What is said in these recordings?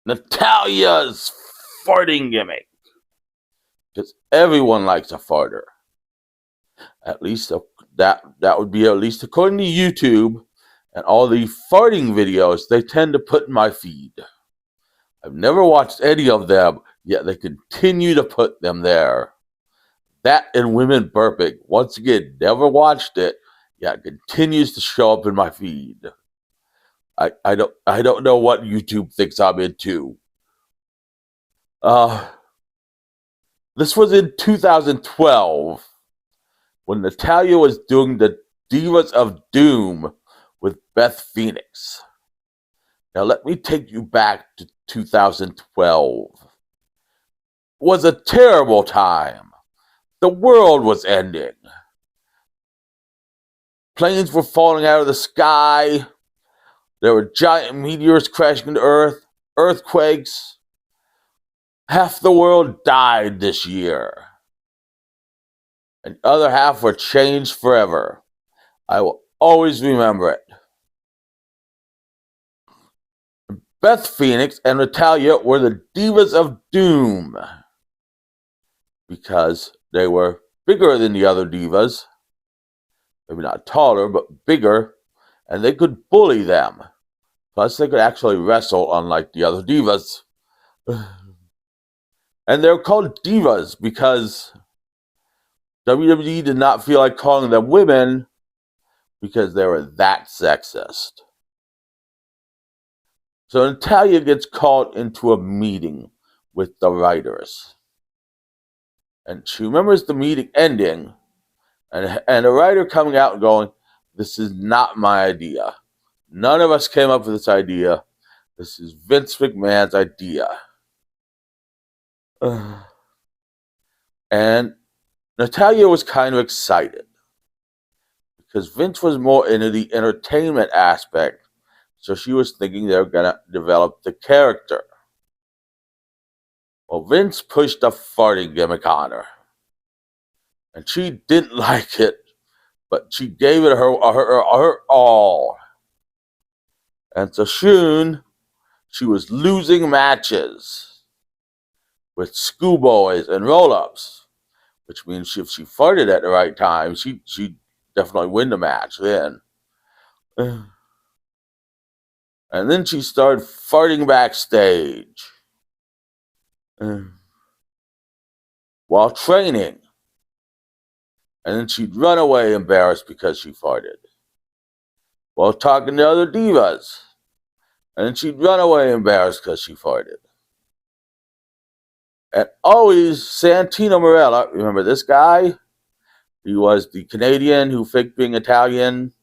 Natalya's farting gimmick. Because everyone likes a farter. At least that would be, at least according to YouTube and all the farting videos they tend to put in my feed. I've never watched any of them, yet they continue to put them there. That and women burping. Once again, never watched it, yet it continues to show up in my feed. I don't know what YouTube thinks I'm into. This was in 2012 when Natalya was doing the Divas of Doom with Beth Phoenix. Now let me take you back to 2012. It was a terrible time. The world was ending. Planes were falling out of the sky. There were giant meteors crashing into Earth, earthquakes. Half the world died this year. And the other half were changed forever. I will always remember it. Beth Phoenix and Natalya were the Divas of Doom because they were bigger than the other divas. Maybe not taller, but bigger, and they could bully them. Plus, they could actually wrestle, unlike the other divas. And they're called divas because WWE did not feel like calling them women because they were that sexist. So Natalya gets called into a meeting with the writers. And she remembers the meeting ending and a writer coming out and going, "This is not my idea. None of us came up with this idea. This is Vince McMahon's idea." And Natalya was kind of excited because Vince was more into the entertainment aspect, so she was thinking they were going to develop the character. Well, Vince pushed a farting gimmick on her, and she didn't like it, but she gave it her all. And so soon, she was losing matches with schoolboys and roll-ups, which means if she farted at the right time, she'd definitely win the match then. And then she started farting backstage while training. And then she'd run away embarrassed because she farted while talking to other divas. And then she'd run away embarrassed because she farted. And always Santino Marella, remember this guy? He was the Canadian who faked being Italian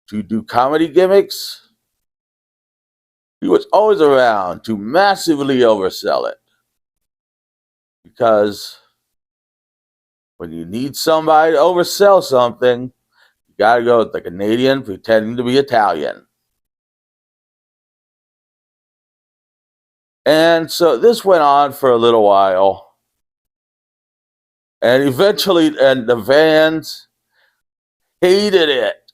to do comedy gimmicks. He was always around to massively oversell it. Because when you need somebody to oversell something, you gotta go with the Canadian pretending to be Italian. And so this went on for a little while. And eventually, and the fans hated it.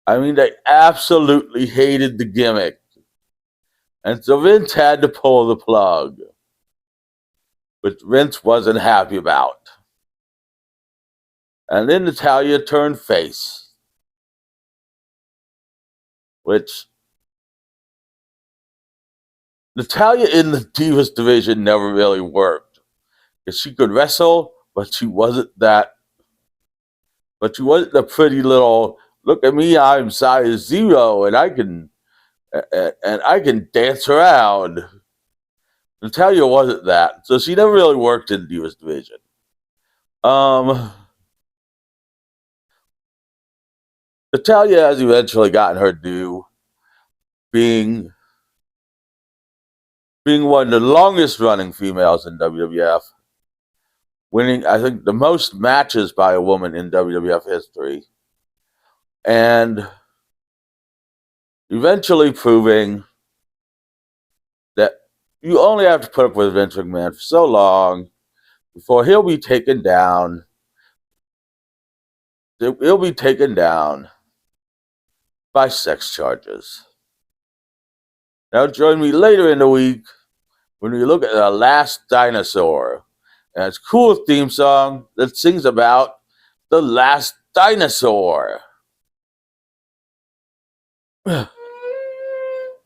I mean, they absolutely hated the gimmick. And so Vince had to pull the plug, which Vince wasn't happy about. And then Natalya turned face, which Natalya in the Divas division never really worked. Because she could wrestle, but she wasn't the pretty little, "Look at me, I'm size 0 and I can dance around." Natalya wasn't that, so she never really worked in the Divas division. Natalya has eventually gotten her due, being one of the longest running females in WWF, winning, I think, the most matches by a woman in WWF history, and eventually proving that you only have to put up with Vince McMahon for so long before he'll be taken down. He'll be taken down by sex charges. Now join me later in the week when we look at The Last Dinosaur. And it's a cool theme song that sings about the last dinosaur.